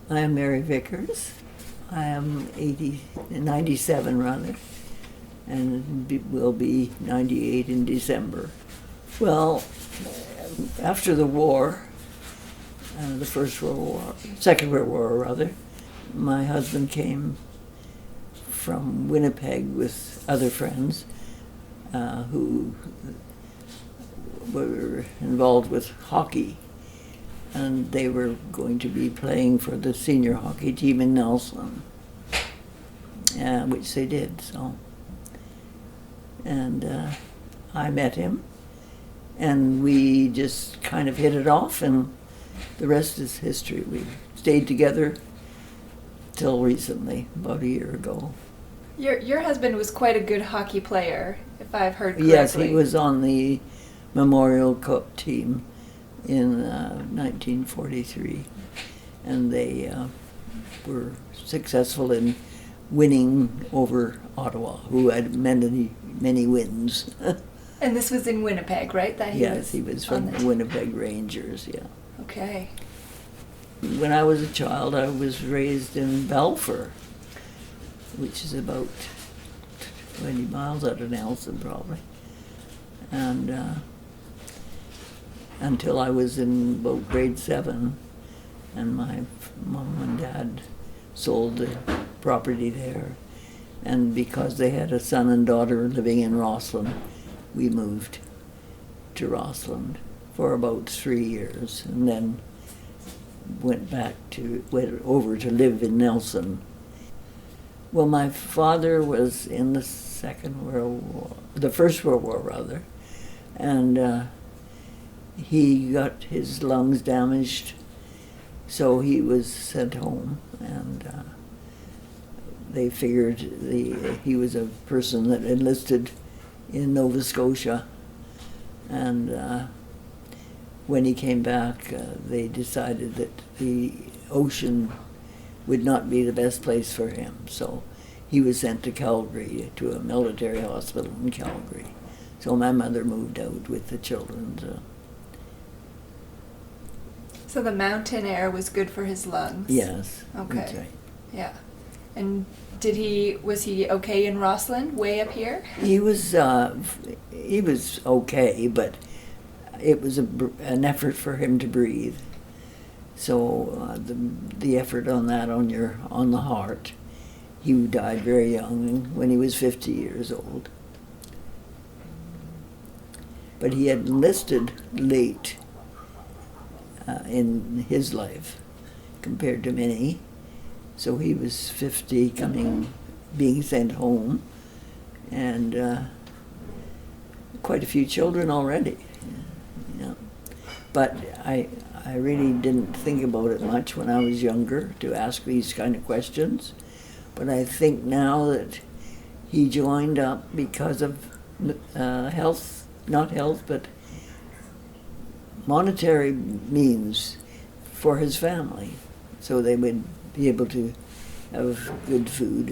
I am Mary Vickers. I am 97 rather, and will be 98 in December. Well, after the war, the Second World War rather, my husband came from Winnipeg with other friends who were involved with hockey, and they were going to be playing for the senior hockey team in Nelson, which they did. So, and I met him, and we just kind of hit it off, and the rest is history. We stayed together till recently, about a year ago. Your husband was quite a good hockey player, if I've heard correctly. Yes, he was on the Memorial Cup team in 1943, and they were successful in winning over Ottawa, who had many wins. And this was in Winnipeg, right? Yes, he was from the Winnipeg Rangers, yeah. Okay. When I was a child, I was raised in Balfour, which is about 20 miles out of Nelson, probably. And until I was in about grade 7, and my mom and dad sold the property there. And because they had a son and daughter living in Rossland, we moved to Rossland for about 3 years, and then went over to live in Nelson. Well, my father was in the First World War rather, and he got his lungs damaged, so he was sent home, and they figured he was a person that enlisted in Nova Scotia, and when he came back, they decided that the ocean would not be the best place for him, so he was sent to Calgary, to a military hospital in Calgary. So my mother moved out with the children. So the mountain air was good for his lungs? Yes. Okay. That's right. Yeah. And was he okay in Rossland, way up here? He was okay, but it was an effort for him to breathe. So the effort on that, on the heart, he died very young, when he was 50 years old. But he had enlisted late in his life compared to many. So he was 50 being sent home, and quite a few children already. Yeah. But I really didn't think about it much when I was younger to ask these kind of questions. But I think now that he joined up because of but monetary means for his family, so they would be able to have good food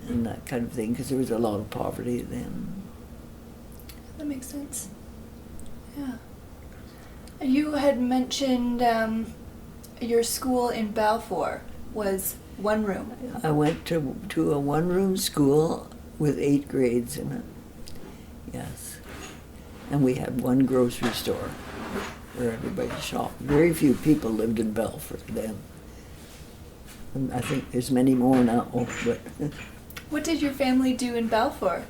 and that kind of thing, because there was a lot of poverty then. That makes sense. Yeah. You had mentioned your school in Balfour was one room. I went to a one-room school with 8 grades in it. Yes. And we had one grocery store where everybody shopped. Very few people lived in Balfour then. And I think there's many more now, but... What did your family do in Balfour?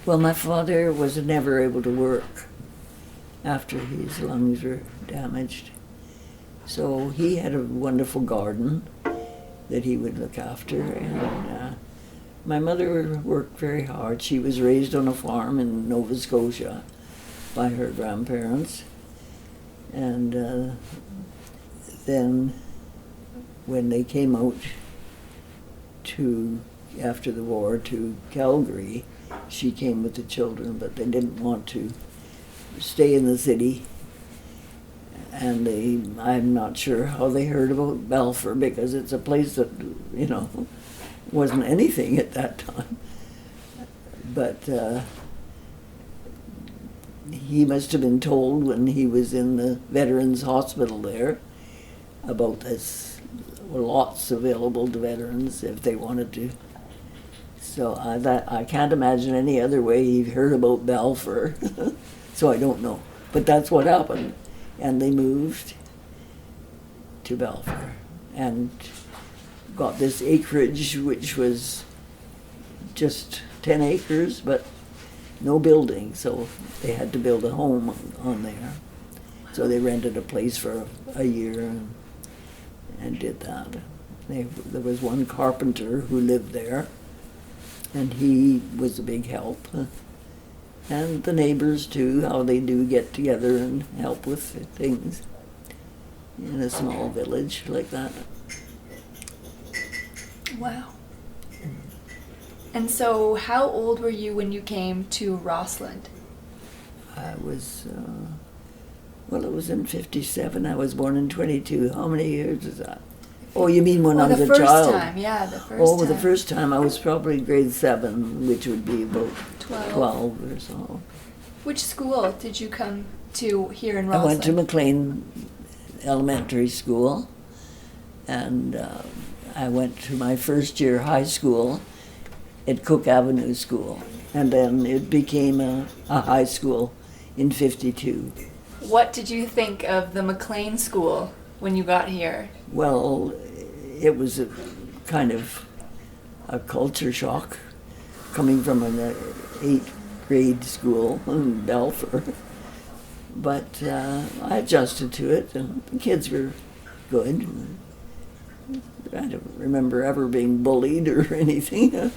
Well, my father was never able to work after his lungs were damaged. So he had a wonderful garden that he would look after, and my mother worked very hard. She was raised on a farm in Nova Scotia by her grandparents, and then when they came out after the war to Calgary, she came with the children, but they didn't want to stay in the city. And I'm not sure how they heard about Balfour, because it's a place that, wasn't anything at that time. But he must have been told when he was in the Veterans Hospital there. about this, lots available to veterans if they wanted to. So I can't imagine any other way he heard about Balfour. So I don't know. But that's what happened. And they moved to Balfour and got this acreage, which was just 10 acres, but no building. So they had to build a home on there. So they rented a place for a year and did that. There was one carpenter who lived there, and he was a big help. And the neighbors too, how they do get together and help with things in a small village like that. Wow. And so how old were you when you came to Rossland? I was, it was in 57. I was born in 22. How many years is that? Oh, you mean when I was a child? The first time, yeah, the first time. Oh, the first time I was probably grade 7, which would be about 12 or so. Which school did you come to here in Rossland? I went to MacLean Elementary School, and I went to my first year high school at Cook Avenue School, and then it became a high school in 52. What did you think of the MacLean School when you got here? Well, it was a kind of a culture shock coming from an 8th grade school in Balfour. But I adjusted to it, and the kids were good. I don't remember ever being bullied or anything,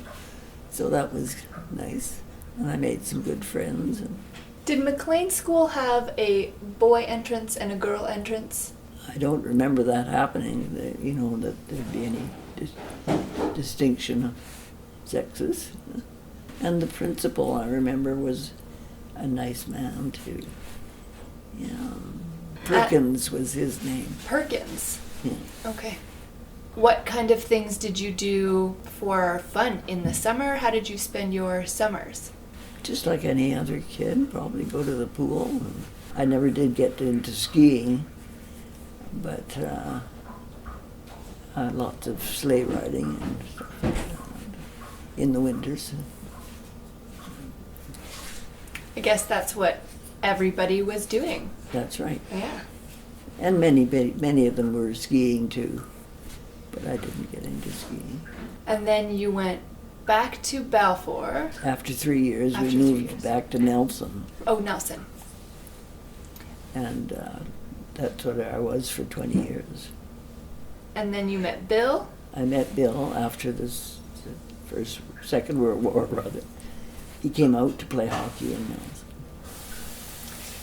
so that was nice. And I made some good friends. Did MacLean School have a boy entrance and a girl entrance? I don't remember that happening, that there'd be any distinction of sexes. And the principal, I remember, was a nice man, too. Perkins was his name. Perkins? Yeah. Okay. What kind of things did you do for fun in the summer? How did you spend your summers? Just like any other kid, probably go to the pool. I never did get into skiing, but lots of sleigh riding and stuff like that in the winters. I guess that's what everybody was doing. That's right. Yeah. And many of them were skiing too, but I didn't get into skiing. And then you went back to Balfour. After 3 years, we moved back to Nelson. Oh, Nelson. And that's what I was for 20 years. And then you met Bill? I met Bill after Second World War, rather. He came out to play hockey in Nelson.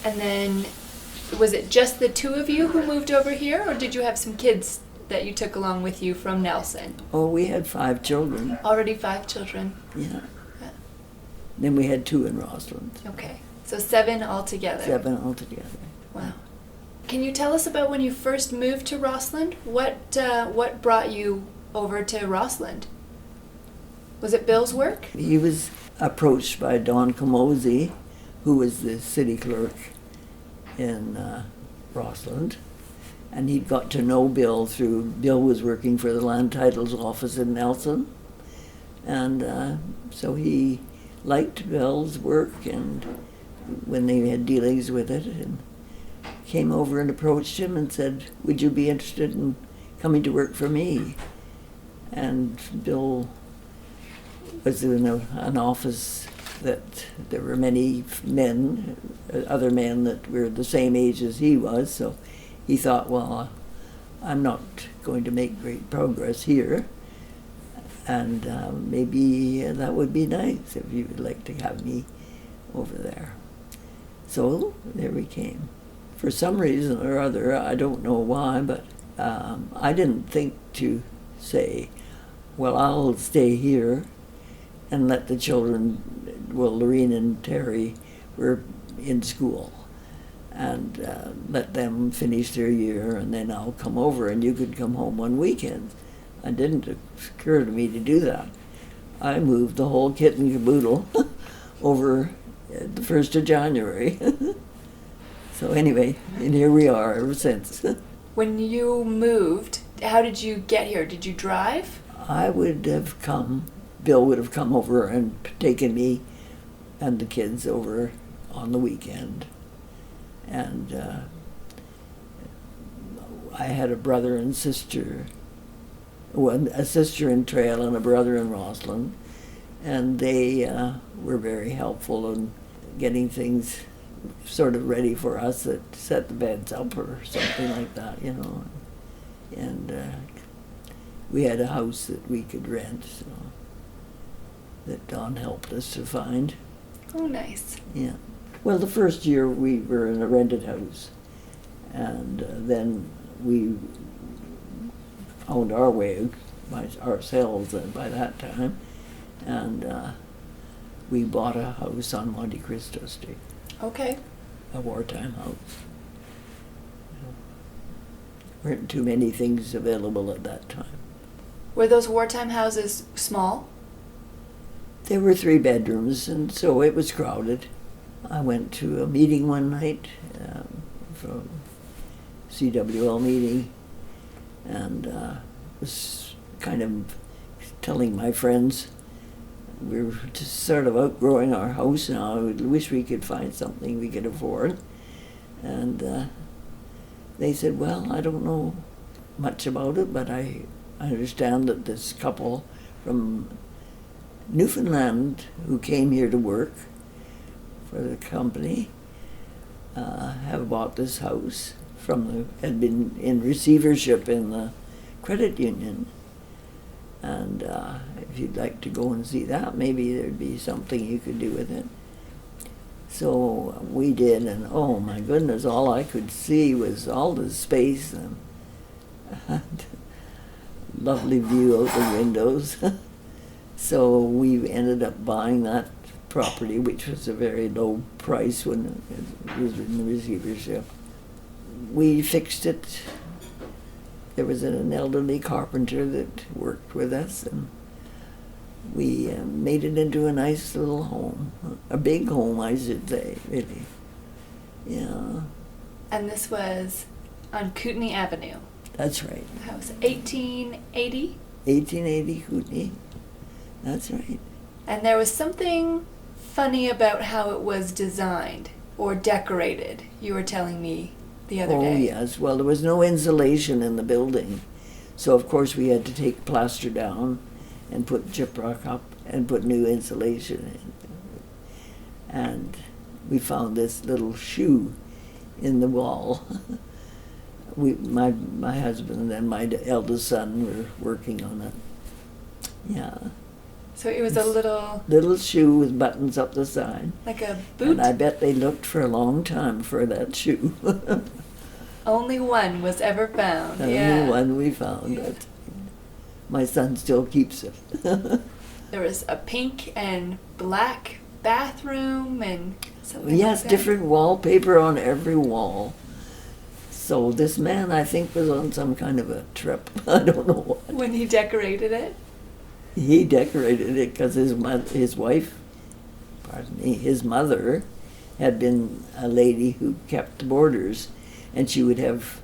And then, was it just the two of you who moved over here, or did you have some kids that you took along with you from Nelson? Oh, we had 5 children. Already 5 children? Yeah. Then we had 2 in Rossland. Okay, so 7 altogether. 7 altogether. Wow. Can you tell us about when you first moved to Rossland? What brought you over to Rossland? Was it Bill's work? He was approached by Don Camosi, who was the city clerk in Rossland, and he'd got to know Bill Bill was working for the land titles office in Nelson, and so he liked Bill's work, and when they had dealings with it, and came over and approached him and said, "Would you be interested in coming to work for me?" And Bill was in an office that there were many men, other men that were the same age as he was, so he thought, well, I'm not going to make great progress here, and maybe that would be nice if you would like to have me over there. So there we came. For some reason or other, I don't know why, but I didn't think to say, well, I'll stay here and let the children, Lorene and Terry were in school, and let them finish their year, and then I'll come over and you could come home on weekends. It didn't occur to me to do that. I moved the whole kit and caboodle over the 1st of January. So anyway, and here we are ever since. When you moved, how did you get here? Did you drive? I would have come, Bill would have come over and taken me and the kids over on the weekend. And I had a brother and sister, a sister in Trail and a brother in Rossland, and they were very helpful in getting things sort of ready for us, that set the beds up or something like that, you know. And we had a house that we could rent, so that Don helped us to find. Oh, nice. Yeah. Well, the first year we were in a rented house, and then we found our way by ourselves by that time, and we bought a house on Monte Cristo Street, Okay. a wartime house. Weren't too many things available at that time. Were those wartime houses small? There were 3 bedrooms, and so it was crowded. I went to a meeting one night, from CWL meeting, and was kind of telling my friends we were just sort of outgrowing our house now. I wish we could find something we could afford. And they said, well, I don't know much about it, but I understand that this couple from Newfoundland who came here to work for the company have bought this house had been in receivership in the credit union. And if you'd like to go and see that, maybe there'd be something you could do with it. So we did, and oh my goodness, all I could see was all the space and lovely view out the windows. So we ended up buying that property, which was a very low price when it was in the receivership. We fixed it. There was an elderly carpenter that worked with us, and we made it into a nice little home. A big home, I should say, really. Yeah. And this was on Kootenay Avenue. That's right. House 1880? 1880 Kootenay. That's right. And there was something funny about how it was designed or decorated, you were telling me the other day. Oh, yes. Well, there was no insulation in the building. So, of course, we had to take plaster down and put gyprock up and put new insulation in. And we found this little shoe in the wall. My husband and my eldest son were working on it. Yeah. So it was a little shoe with buttons up the side. like a boot? And I bet they looked for a long time for that shoe. Only one was ever found. Only one we found. It. My son still keeps it. There was a pink and black bathroom and something Yes, like that. different wallpaper on every wall. So this man, I think, was on some kind of a trip. I don't know what. When he decorated it? He decorated it because his mother had been a lady who kept boarders, and she would have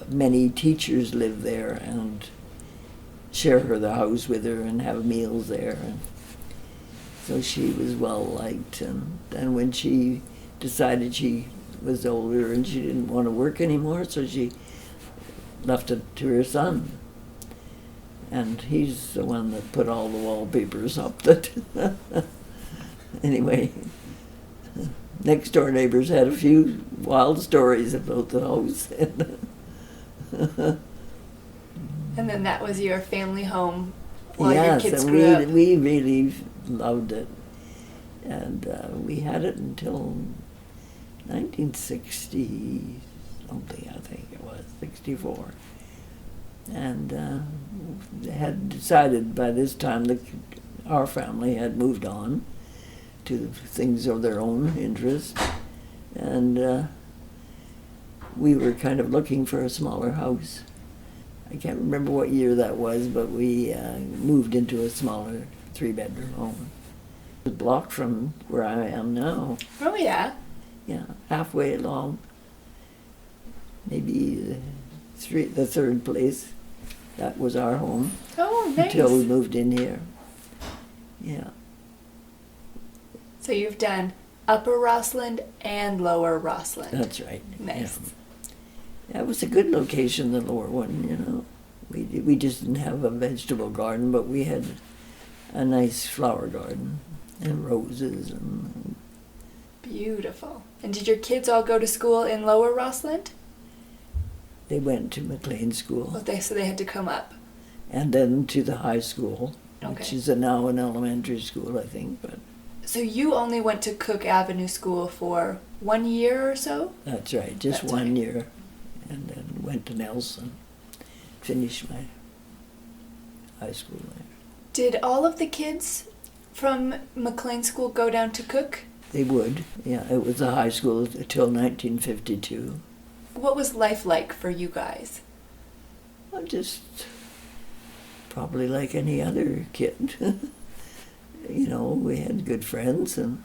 many teachers live there and share the house with her and have meals there. And so she was well liked, and when she decided she was older and she didn't want to work anymore, so she left it to her son. And he's the one that put all the wallpapers up. Anyway, next door neighbors had a few wild stories about the house. And then that was your family home while your Yes, kids and grew up. we really loved it. And we had it until 1960 something, I think it was, 64. And had decided by this time that our family had moved on to things of their own interest. And we were kind of looking for a smaller house. I can't remember what year that was, but we moved into a smaller 3-bedroom home. It was blocked from where I am now. Oh, yeah. Yeah, halfway along maybe the third place. That was our home. Oh, nice. Until we moved in here. Yeah. So you've done Upper Rossland and Lower Rossland. That's right. Nice. Yeah, it was a good location, the lower one, you know. We just didn't have a vegetable garden, but we had a nice flower garden and roses and... Beautiful. And did your kids all go to school in Lower Rossland? They went to MacLean School. Oh, so they had to come up. And then to the high school, which Okay. is now an elementary school, I think. But So you only went to Cook Avenue School for 1 year or so? that's right, just That's 1 right. year. And then went to Nelson, finished my high school there. Did all of the kids from MacLean School go down to Cook? They would, yeah. It was a high school until 1952. What was life like for you guys? Well, just probably like any other kid. You know, we had good friends and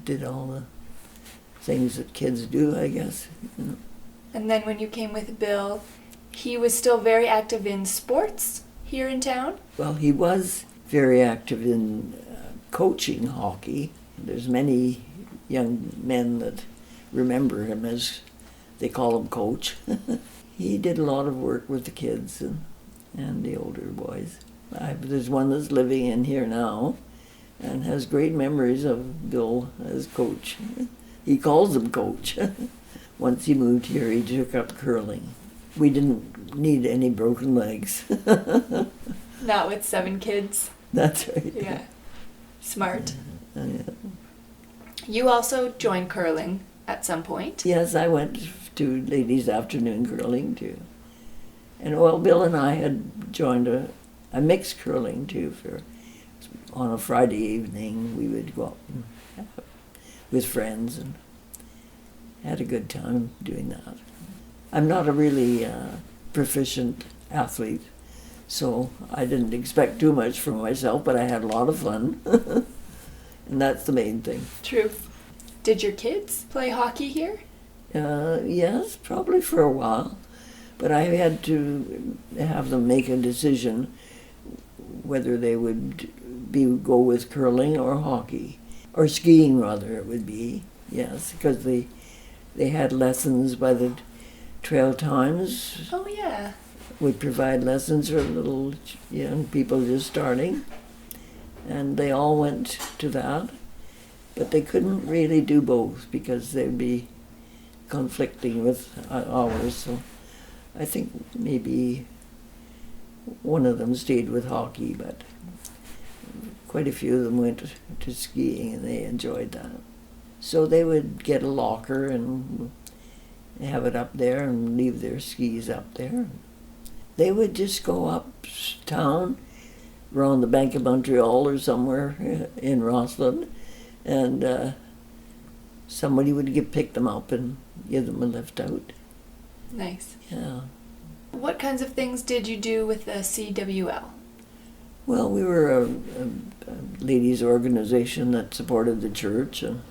did all the things that kids do, I guess. You know. And then when you came with Bill, he was still very active in sports here in town? Well, he was very active in coaching hockey. There's many young men that remember him as, they call him Coach. He did a lot of work with the kids and the older boys. There's one that's living in here now and has great memories of Bill as Coach. He calls him Coach. Once he moved here, he took up curling. We didn't need any broken legs. Not with 7 kids. That's right. Yeah. Smart. Yeah. You also joined curling at some point. Yes, I went to ladies' afternoon curling too. And well, Bill and I had joined a mixed curling too. On a Friday evening, we would go out and with friends and had a good time doing that. I'm not a really proficient athlete, so I didn't expect too much from myself, but I had a lot of fun. And that's the main thing. True. Did your kids play hockey here? Yes, probably for a while. But I had to have them make a decision whether they would go with curling or hockey. Or skiing, rather, it would be. Yes, because they had lessons by the Trail Times. Oh, yeah. Would provide lessons for little young people just starting. And they all went to that. But they couldn't really do both because they'd be conflicting with ours. So I think maybe one of them stayed with hockey, but quite a few of them went to skiing and they enjoyed that. So they would get a locker and have it up there and leave their skis up there. They would just go uptown, around the Bank of Montreal or somewhere in Rossland, and somebody would pick them up and give them a lift out. Nice. Yeah. What kinds of things did you do with the CWL? Well, we were a ladies' organization that supported the church and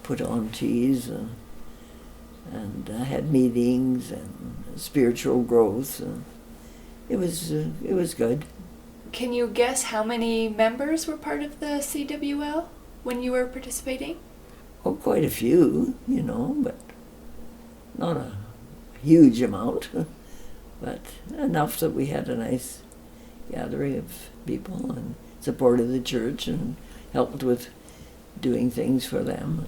put on teas and had meetings and spiritual growth. And it was good. Can you guess how many members were part of the CWL when you were participating? Oh, quite a few, but not a huge amount, but enough that we had a nice gathering of people and supported the church and helped with doing things for them.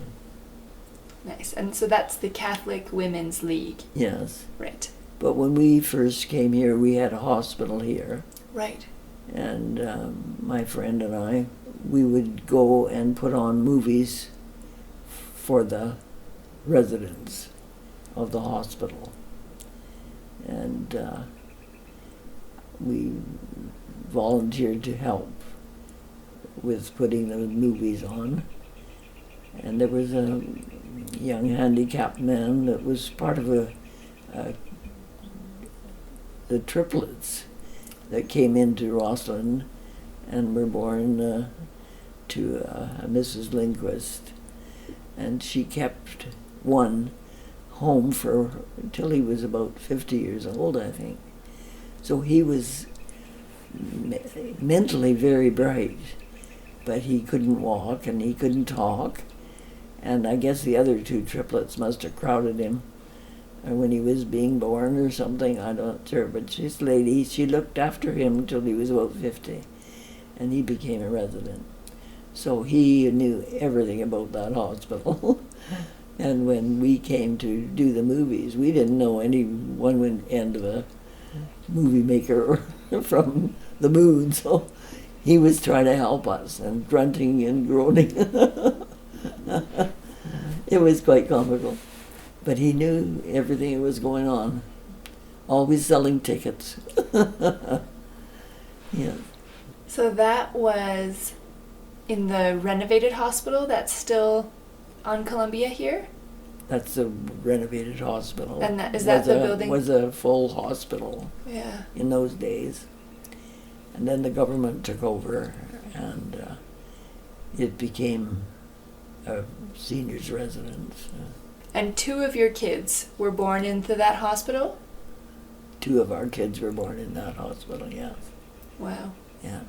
Nice. And so that's the Catholic Women's League. Yes. Right. But when we first came here, we had a hospital here. Right. And my friend and I, we would go and put on movies for the residents of the hospital. And we volunteered to help with putting the movies on. And there was a young handicapped man that was part of the triplets that came into Rossland and were born to Mrs. Lindquist. And she kept one home for until he was about 50 years old, I think. So he was mentally very bright, but he couldn't walk and he couldn't talk. And I guess the other two triplets must have crowded him when he was being born or something, I'm not sure. But this lady, she looked after him until he was about 50, and he became a resident. So he knew everything about that hospital. And when we came to do the movies, we didn't know any one end of a movie maker from the moon, so he was trying to help us and grunting and groaning. It was quite comical. But he knew everything that was going on. Always selling tickets. Yeah. So that was in the renovated hospital that's still on Columbia here? That's a renovated hospital. And is that the building? Was a full hospital. Yeah. In those days. And then the government took over, and it became a seniors' residence. And 2 of your kids were born into that hospital? 2 of our kids were born in that hospital, yes. Wow. Yeah.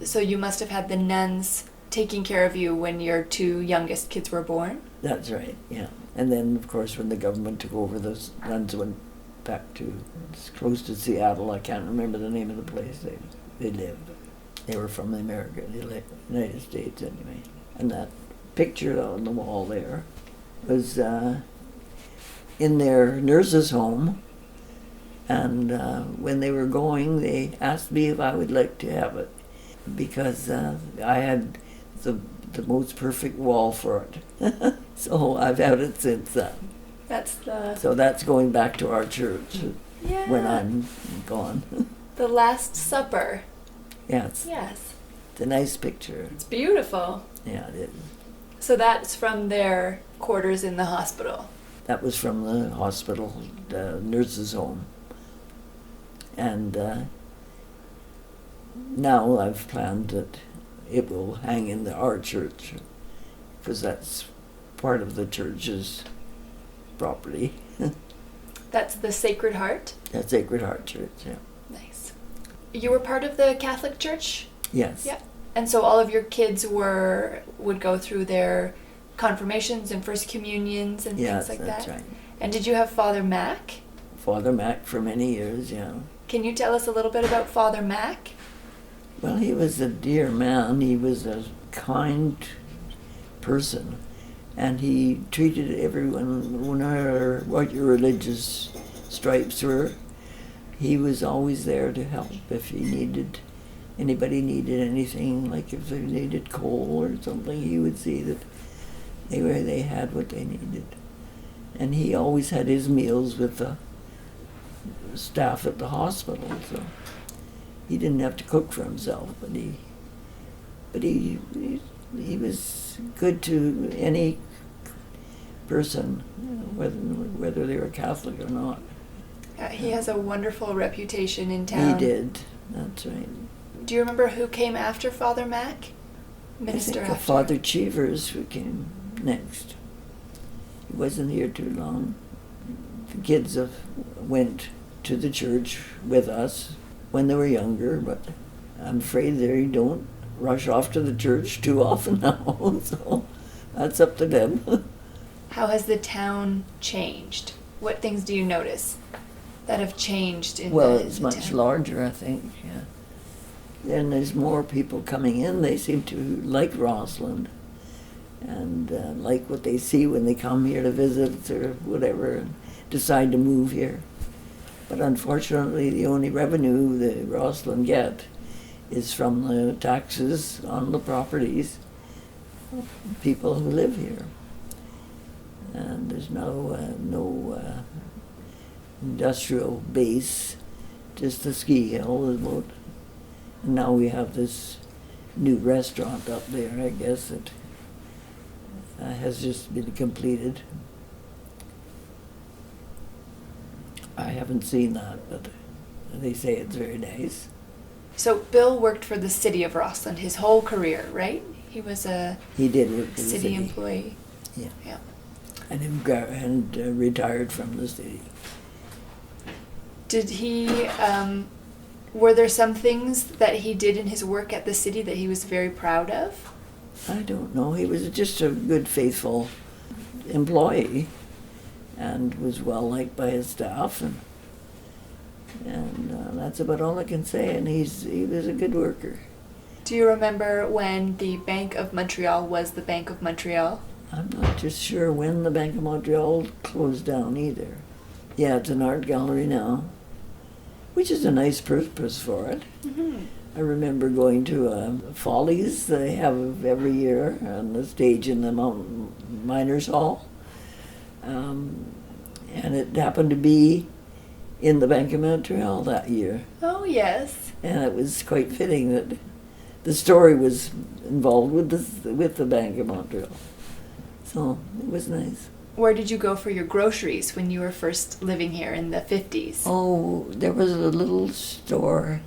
So you must have had the nuns taking care of you when your 2 youngest kids were born? That's right, yeah. And then, of course, when the government took over, those nuns went back to, it's close to Seattle, I can't remember the name of the place they lived. They were from the United States anyway. And that picture on the wall there was in their nurse's home, and when they were going, they asked me if I would like to have it, because I had the most perfect wall for it. So I've had it since then. So that's going back to our church when I'm gone. The Last Supper. Yes. Yes. It's a nice picture. It's beautiful. Yeah, it is. So that's from their quarters in the hospital. That was from the hospital, the nurse's home. And now I've planned that it will hang in our church, because that's part of the church's property. That's the Sacred Heart? That's Sacred Heart Church, yeah. Nice. You were part of the Catholic Church? Yes. Yeah. And so all of your kids would go through their confirmations and first communions and things like that? Yes, that's right. And did you have Father Mac? Father Mac for many years, yeah. Can you tell us a little bit about Father Mac? Well, he was a dear man. He was a kind person. And he treated everyone, no matter what your religious stripes were, he was always there to help if anybody needed anything, like if they needed coal or something, he would see that they had what they needed. And he always had his meals with the staff at the hospital, so he didn't have to cook for himself, but he was good to any person, whether they were Catholic or not. He has a wonderful reputation in town. He did, that's right. Do you remember who came after Father Mac? Minister I think after? Father Cheevers, who came next. He wasn't here too long. The kids went to the church with us when they were younger, but I'm afraid they don't rush off to the church too often now, so that's up to them. How has the town changed? What things do you notice that have changed in Well, the it's much town? larger, I think, yeah. Then there's more people coming in. They seem to like Rossland and like what they see when they come here to visit or whatever and decide to move here. But unfortunately, the only revenue that Rossland get is from the taxes on the properties of people who live here. And there's no industrial base, just the ski hill is about. And now we have this new restaurant up there, I guess, that has just been completed. I haven't seen that, but they say it's very nice. So Bill worked for the city of Rossland his whole career, right? He was a He did work for the city employee. Yeah. Yeah. and retired from the city. Did he, were there some things that he did in his work at the city that he was very proud of? I don't know. He was just a good, faithful employee and was well liked by his staff, and that's about all I can say. And he was a good worker. Do you remember when the Bank of Montreal was the Bank of Montreal? I'm not just sure when the Bank of Montreal closed down either. Yeah, it's an art gallery now, which is a nice purpose for it. Mm-hmm. I remember going to Follies they have every year on the stage in the Mountain Miners Hall. And it happened to be in the Bank of Montreal that year. Oh, yes. And it was quite fitting that the story was involved with the Bank of Montreal. So it was nice. Where did you go for your groceries when you were first living here in the 50s? Oh, there was a little store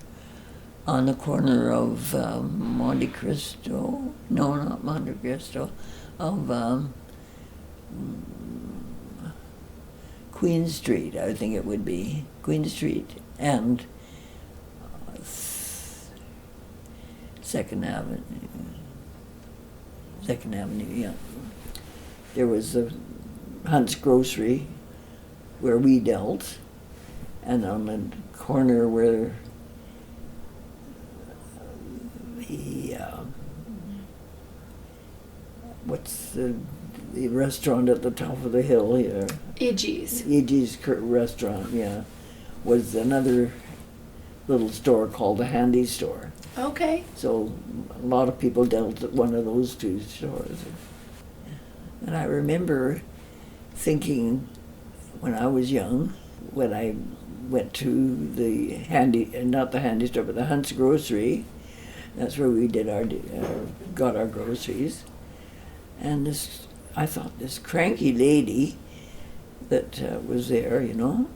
on the corner of Monte Cristo. No, not Monte Cristo. Of Queen Street, I think it would be. Queen Street and Second Avenue. Second Avenue, yeah. There was the Hunt's Grocery where we dealt, and on the corner where the what's the restaurant at the top of the hill here? Iggy's. Iggy's restaurant, yeah, was another little store called the Handy Store. Okay. So a lot of people dealt at one of those two stores. And I remember thinking when I was young, when I went to the not the Handy Store, but the Hunt's Grocery, that's where we did got our groceries. And I thought this cranky lady that was there, you know,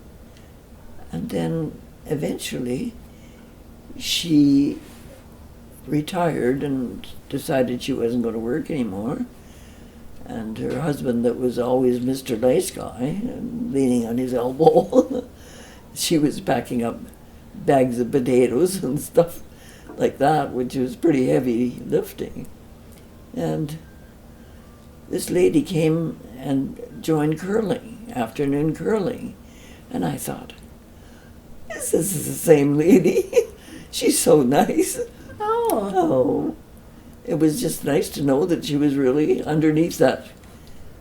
and then eventually she retired and decided she wasn't going to work anymore. And her husband, that was always Mr. Nice Guy, leaning on his elbow, she was packing up bags of potatoes and stuff like that, which was pretty heavy lifting. And this lady came and joined curling, afternoon curling. And I thought, this is the same lady. She's so nice. Oh. It was just nice to know that she was really underneath that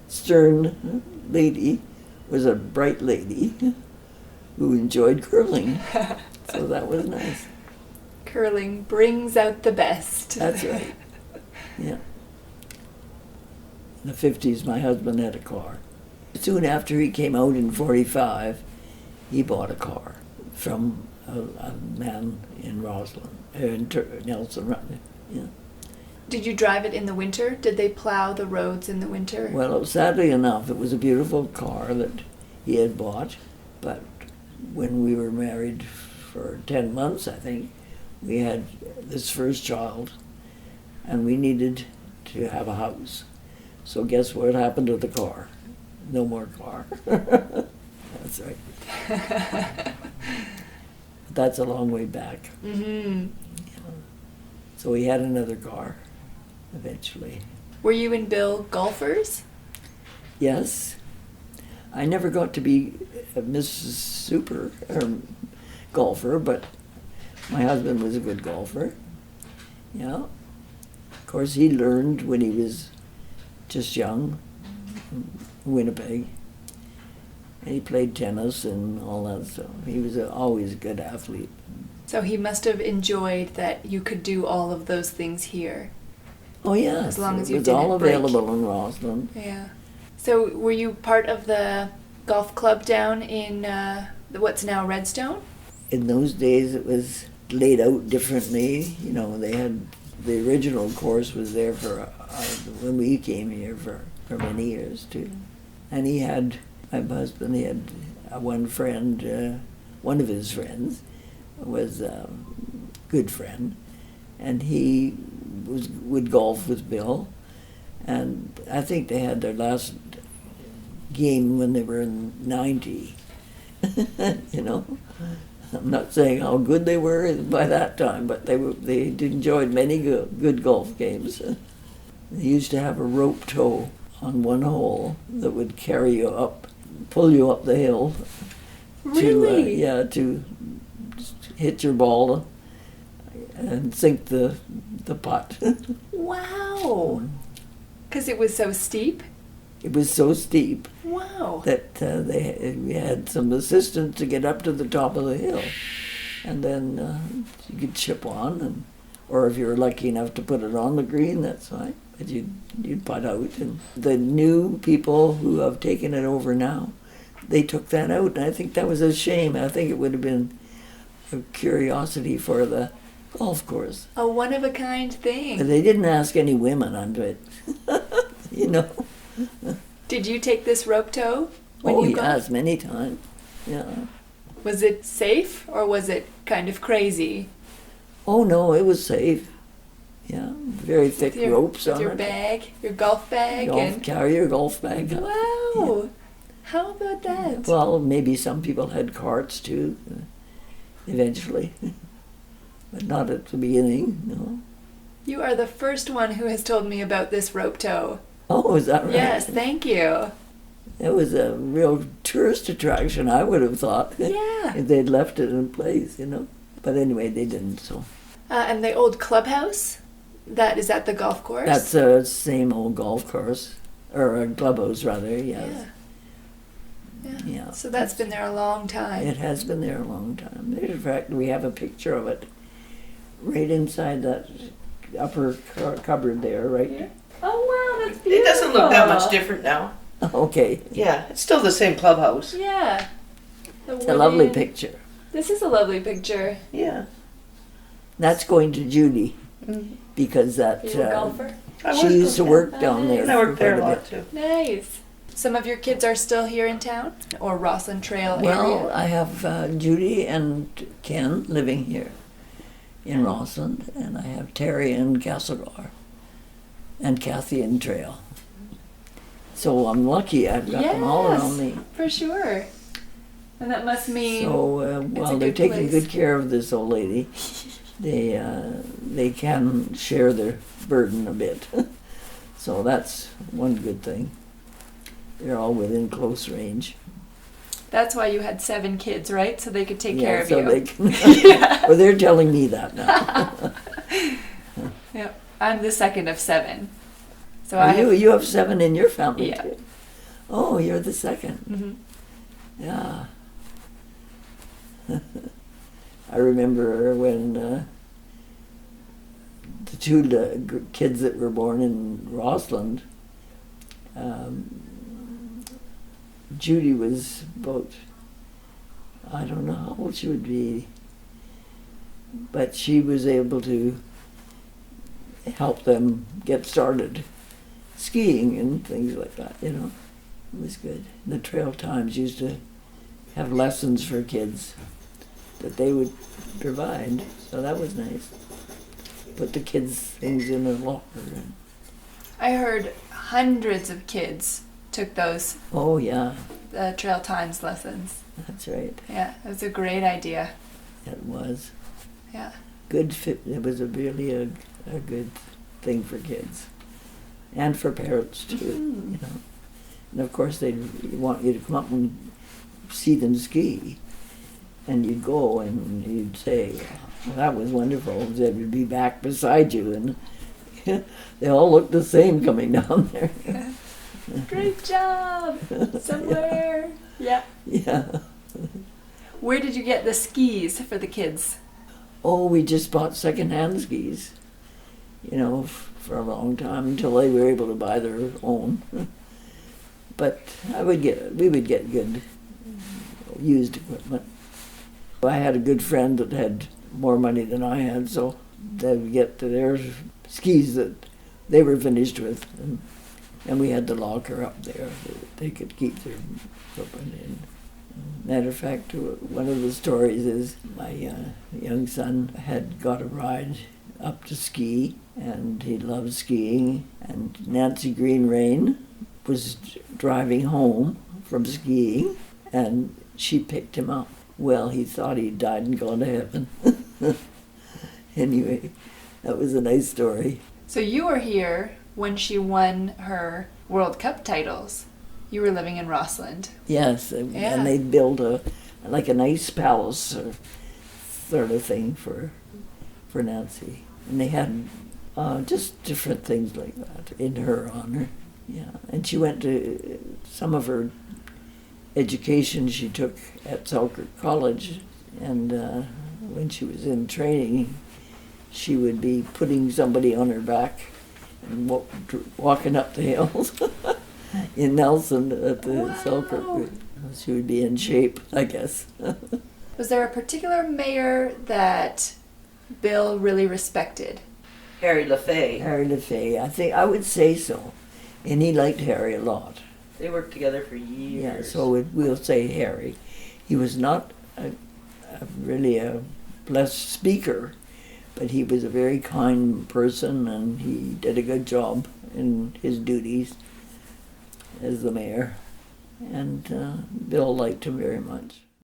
stern lady, was a bright lady who enjoyed curling. So that was nice. Curling brings out the best. That's right. Yeah. In the 50s, my husband had a car. Soon after he came out in 45, he bought a car from a man in Rossland, Nelson. Yeah. Did you drive it in the winter? Did they plow the roads in the winter? Well, sadly enough, it was a beautiful car that he had bought, but when we were married for 10 months, I think, we had this first child, and we needed to have a house. So guess what happened to the car? No more car. That's right. But that's a long way back. Mm-hmm. Yeah. So we had another car eventually. Were you and Bill golfers? Yes. I never got to be a Mrs. Super golfer, but my husband was a good golfer. Yeah. Of course, he learned when he was just young in Winnipeg. And he played tennis and all that stuff. He was always a good athlete. So he must have enjoyed that you could do all of those things here. Oh, yeah. As long as it you was didn't all break. available in Rossland. Yeah. So were you part of the golf club down in what's now Redstone? In those days, it was laid out differently. You know, they had the original course was there for when we came here for many years too. And he had my husband. He had one friend. One of his friends was a good friend, and he would golf with Bill. And I think they had their last game when they were in 90. You know, I'm not saying how good they were by that time, but they enjoyed many good golf games. They used to have a rope tow on one hole that would carry you up, pull you up the hill. Really? To hit your ball and sink the putt. Wow. Because it was so steep? It was so steep Wow. that we had some assistance to get up to the top of the hill. And then you could chip on, or if you were lucky enough to put it on the green, that's fine. But you'd putt out. And the new people who have taken it over now, they took that out, and I think that was a shame. I think it would have been a curiosity for the golf course. A one-of-a-kind thing. But they didn't ask any women onto it, you know. Did you take this rope tow when Oh, you golfed? yes, many times, yeah. Was it safe, or was it kind of crazy? Oh, no, it was safe. Yeah, very thick ropes with on your it. bag, your golf bag, Carry your golf bag. Wow! Yeah. How about that? Well, maybe some people had carts too, eventually, but not at the beginning. No. You are the first one who has told me about this rope tow. Oh, is that right? Yes, thank you. It was a real tourist attraction, I would have thought. Yeah. If they'd left it in place, you know. But anyway, they didn't. So And the old clubhouse that is at the golf course. that's the same old golf course, or a clubhouse rather. Yes. Yeah. So that's been there a long time. It has been there a long time. In fact, we have a picture of it right inside that upper cupboard there, right? Yeah. Oh wow, that's beautiful. It doesn't look that much different now. Okay. Yeah, it's still the same clubhouse. Yeah. It's a lovely picture. This is a lovely picture. Yeah. That's going to Judy, Mm-hmm. because that You a golfer? she used to work down there. And I worked there a for quite lot too. Nice. Some of your kids are still here in town, or Rossland Trail Well, area? I have Judy and Ken living here in Rossland, and I have Terry in Castlegar, and Kathy in Trail. So I'm lucky I've got them all around me. For sure. And that must mean So while they're good taking place. good care of this old lady, they can share their burden a bit. So that's one good thing. They're all within close range. that's why you had 7 kids, right? So they could take care of so you. they can. Well, they're telling me that now. Yep. I'm the second of 7. So You have 7 in your family Yeah. too. Oh, you're the second. Mhm. Yeah. I remember when the 2 kids that were born in Rossland, Judy was about, I don't know how old she would be, but she was able to help them get started skiing and things like that, you know. It was good. The Trail Times used to have lessons for kids that they would provide, so that was nice. Put the kids' things in a locker. And, I heard hundreds of kids took those oh yeah, Trail Times lessons. that's right. Yeah, it was a great idea. It was Yeah. good fit. It was really a good thing for kids and for parents too. Mhm. You know, and of course they want you to come up and see them ski, and you'd go and you'd say, well, "That was wonderful." They would be back beside you, and they all looked the same coming down there. Great job! Somewhere. Yeah. Yeah. Where did you get the skis for the kids? Oh, we just bought second-hand skis, you know, for a long time until they were able to buy their own. But we would get good used equipment. I had a good friend that had more money than I had, so they would get to their skis that they were finished with, and we had the locker up there that they could keep their equipment in. Matter of fact, one of the stories is my young son had got a ride up to ski, and he loved skiing, and Nancy Green Rain was driving home from skiing, and she picked him up. Well, he thought he'd died and gone to heaven. Anyway, that was a nice story. So you were here when she won her World Cup titles. You were living in Rossland. Yes, Yeah. and they built a nice palace sort of thing for Nancy. And they had just different things like that in her honor. Yeah, and she went to some of her education she took at Selkirk College, and when she was in training, she would be putting somebody on her back and walking up the hills in Nelson at the Wow. Selkirk. She would be in shape, I guess. Was there a particular mayor that Bill really respected? Harry LaFay. Harry LaFay, I would say so. And he liked Harry a lot. They worked together for years. Yeah, so we'll say Harry. He was not really a blessed speaker, but he was a very kind person, and he did a good job in his duties as the mayor. And Bill liked him very much.